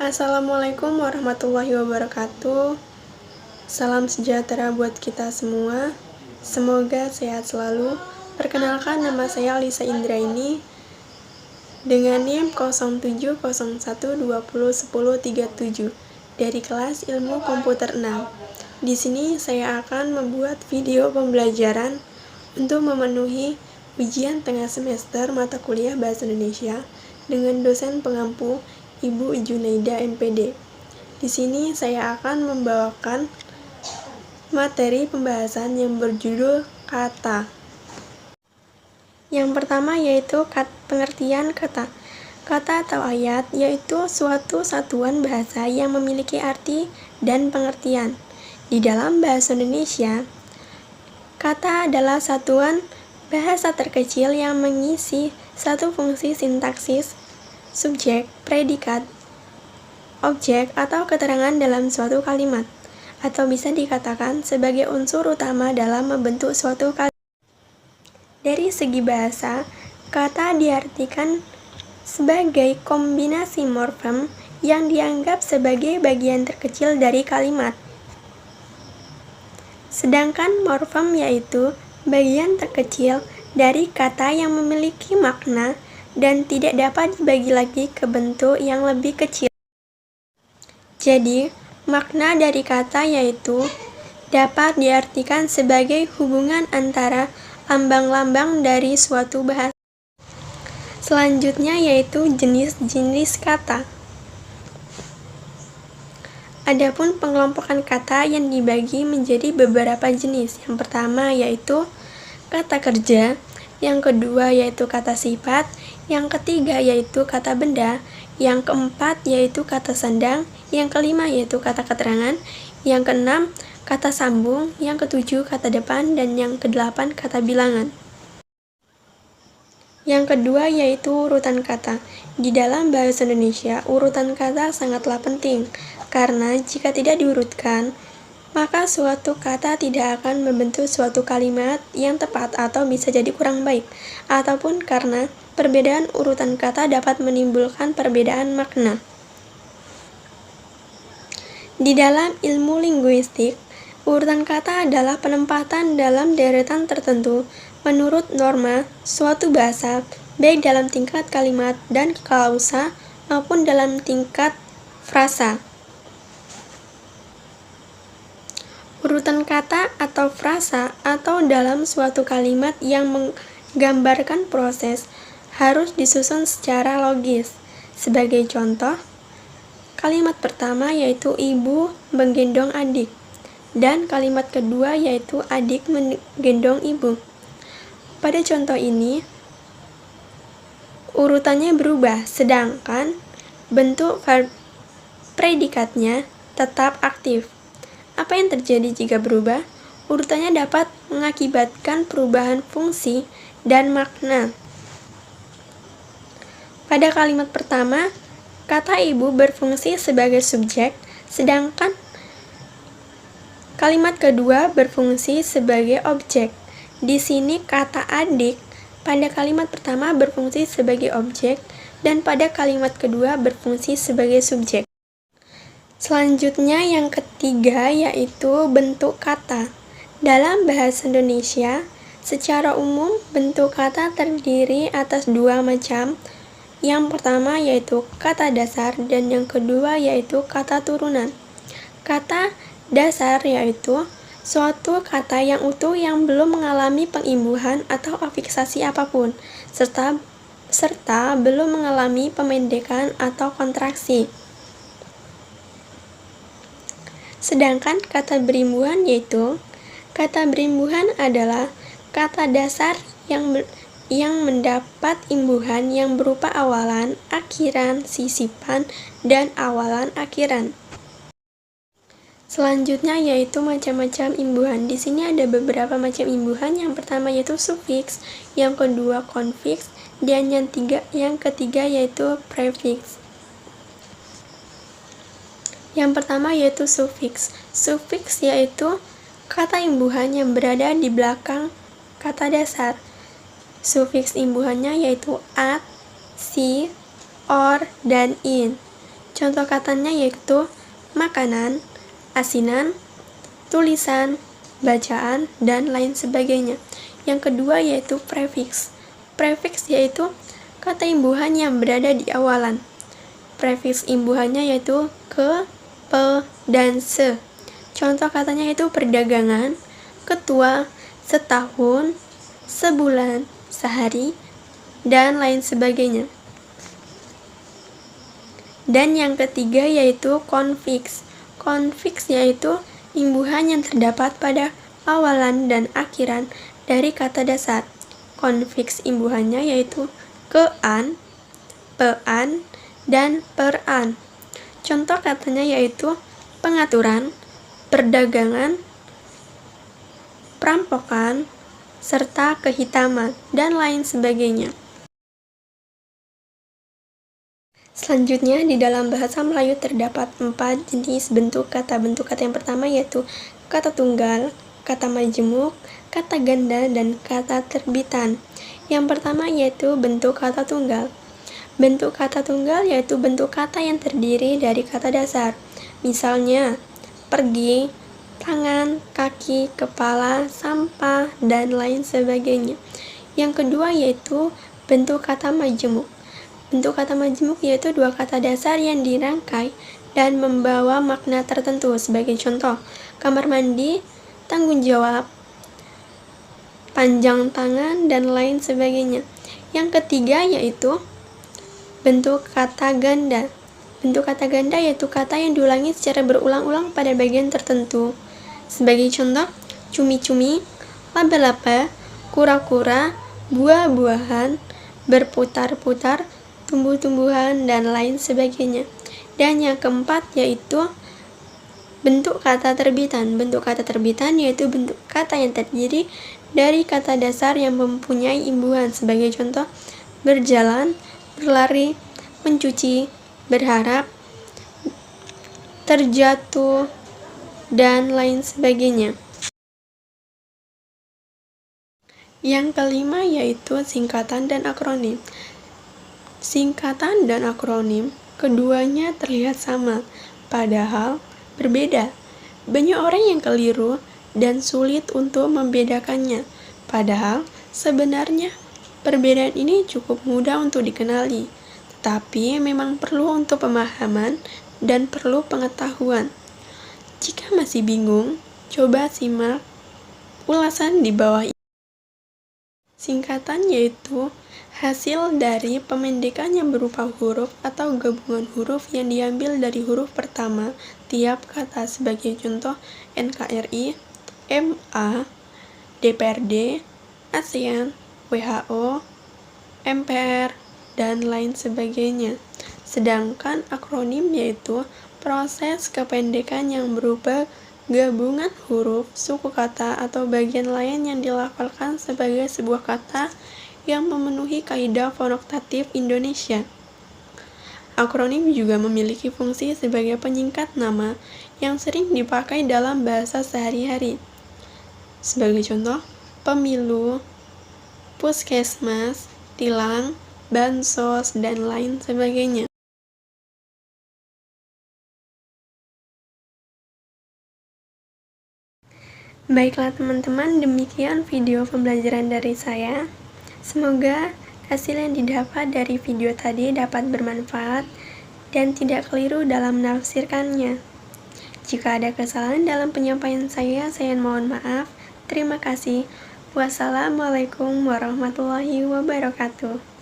Assalamualaikum warahmatullahi wabarakatuh. Salam sejahtera buat kita semua. Semoga sehat selalu. Perkenalkan, nama saya Lisa Indraini dengan NIM 0701201037 dari kelas Ilmu Komputer 6. Di sini saya akan membuat video pembelajaran untuk memenuhi ujian tengah semester mata kuliah Bahasa Indonesia dengan dosen pengampu Ibu Junaida MPD. Di sini saya akan membawakan materi pembahasan yang berjudul kata. Yang pertama yaitu pengertian kata. Kata atau ayat yaitu suatu satuan bahasa yang memiliki arti dan pengertian. Di dalam bahasa Indonesia, kata adalah satuan bahasa terkecil yang mengisi satu fungsi sintaksis, subjek, predikat, objek, atau keterangan dalam suatu kalimat, atau bisa dikatakan sebagai unsur utama dalam membentuk suatu kalimat. Dari segi bahasa, kata diartikan sebagai kombinasi morfem yang dianggap sebagai bagian terkecil dari kalimat. Sedangkan morfem yaitu bagian terkecil dari kata yang memiliki makna dan tidak dapat dibagi lagi ke bentuk yang lebih kecil. Jadi, makna dari kata yaitu dapat diartikan sebagai hubungan antara lambang-lambang dari suatu bahasa. Selanjutnya yaitu jenis-jenis kata. Adapun pengelompokan kata yang dibagi menjadi beberapa jenis. Yang pertama yaitu kata kerja, yang kedua yaitu kata sifat, yang ketiga yaitu kata benda, yang keempat yaitu kata sandang, yang kelima yaitu kata keterangan, yang keenam kata sambung, yang ketujuh kata depan, dan yang kedelapan kata bilangan. Yang kedua yaitu urutan kata. Di dalam bahasa Indonesia, urutan kata sangatlah penting, karena jika tidak diurutkan, maka suatu kata tidak akan membentuk suatu kalimat yang tepat atau bisa jadi kurang baik, ataupun karena perbedaan urutan kata dapat menimbulkan perbedaan makna. Di dalam ilmu linguistik, urutan kata adalah penempatan dalam deretan tertentu menurut norma suatu bahasa, baik dalam tingkat kalimat dan klausa maupun dalam tingkat frasa. Urutan kata atau frasa atau dalam suatu kalimat yang menggambarkan proses harus disusun secara logis. Sebagai contoh, kalimat pertama yaitu ibu menggendong adik, dan kalimat kedua yaitu adik menggendong ibu. Pada contoh ini, urutannya berubah, sedangkan bentuk verb predikatnya tetap aktif. Apa yang terjadi jika berubah? Urutannya dapat mengakibatkan perubahan fungsi dan makna. Pada kalimat pertama, kata ibu berfungsi sebagai subjek, sedangkan kalimat kedua berfungsi sebagai objek. Di sini kata adik pada kalimat pertama berfungsi sebagai objek dan pada kalimat kedua berfungsi sebagai subjek. Selanjutnya yang ketiga yaitu bentuk kata. Dalam bahasa Indonesia, secara umum bentuk kata terdiri atas dua macam. Yang pertama yaitu kata dasar dan yang kedua yaitu kata turunan. Kata dasar yaitu suatu kata yang utuh yang belum mengalami pengimbuhan atau afiksasi apapun, serta belum mengalami pemendekan atau kontraksi. Sedangkan kata berimbuhan yaitu kata berimbuhan adalah kata dasar yang mendapat imbuhan yang berupa awalan, akhiran, sisipan, dan awalan akhiran. Selanjutnya yaitu macam-macam imbuhan. Di sini ada beberapa macam imbuhan. Yang pertama yaitu sufiks, yang kedua konfiks, dan yang ketiga yaitu prefiks. Yang pertama yaitu sufiks. Sufiks yaitu kata imbuhan yang berada di belakang kata dasar. Sufiks imbuhannya yaitu at, si, or, dan in. Contoh katanya yaitu makanan, asinan, tulisan, bacaan, dan lain sebagainya. Yang kedua yaitu prefiks. Prefiks yaitu kata imbuhan yang berada di awalan. Prefiks imbuhannya yaitu ke, pe, dan se. Contoh katanya yaitu perdagangan, ketua, setahun, sebulan, sehari, dan lain sebagainya. Dan yang ketiga yaitu konfiks. Konfiks yaitu imbuhan yang terdapat pada awalan dan akhiran dari kata dasar. Konfiks imbuhannya yaitu kean, pean, dan peran. Contoh katanya yaitu pengaturan, perdagangan, perampokan, serta kehitaman, dan lain sebagainya. Selanjutnya, di dalam bahasa Melayu terdapat 4 jenis bentuk kata. Bentuk kata yang pertama yaitu kata tunggal, kata majemuk, kata ganda, dan kata terbitan. Yang pertama yaitu bentuk kata tunggal. Bentuk kata tunggal yaitu bentuk kata yang terdiri dari kata dasar. Misalnya, pergi, tangan, kaki, kepala, sampah, dan lain sebagainya. Yang kedua yaitu bentuk kata majemuk. Bentuk kata majemuk yaitu dua kata dasar yang dirangkai dan membawa makna tertentu. Sebagai contoh, kamar mandi, tanggung jawab, panjang tangan, dan lain sebagainya. Yang ketiga yaitu bentuk kata ganda. Bentuk kata ganda yaitu kata yang diulangi secara berulang-ulang pada bagian tertentu. Sebagai contoh, cumi-cumi, laba-laba, kura-kura, buah-buahan, berputar-putar, tumbuh-tumbuhan, dan lain sebagainya. Dan yang keempat yaitu bentuk kata terbitan. Bentuk kata terbitan yaitu bentuk kata yang terdiri dari kata dasar yang mempunyai imbuhan. Sebagai contoh, berjalan, berlari, mencuci, berharap, terjatuh, dan lain sebagainya. Yang kelima yaitu singkatan dan akronim. Singkatan dan akronim, keduanya terlihat sama, padahal berbeda. Banyak orang yang keliru dan sulit untuk membedakannya, padahal sebenarnya perbedaan ini cukup mudah untuk dikenali, tetapi memang perlu untuk pemahaman dan perlu pengetahuan. Jika masih bingung, coba simak ulasan di bawah ini. Singkatan yaitu hasil dari pemendekan yang berupa huruf atau gabungan huruf yang diambil dari huruf pertama tiap kata. Sebagai contoh, NKRI, MA, DPRD, ASEAN, WHO, MPR, dan lain sebagainya. Sedangkan akronim yaitu proses kependekan yang berupa gabungan huruf, suku kata, atau bagian lain yang dilafalkan sebagai sebuah kata yang memenuhi kaidah fonotatif Indonesia. Akronim juga memiliki fungsi sebagai penyingkat nama yang sering dipakai dalam bahasa sehari-hari. Sebagai contoh, pemilu, puskesmas, tilang, bansos, dan lain sebagainya. Baiklah teman-teman, demikian video pembelajaran dari saya. Semoga hasil yang didapat dari video tadi dapat bermanfaat dan tidak keliru dalam menafsirkannya. Jika ada kesalahan dalam penyampaian saya mohon maaf. Terima kasih. Wassalamualaikum warahmatullahi wabarakatuh.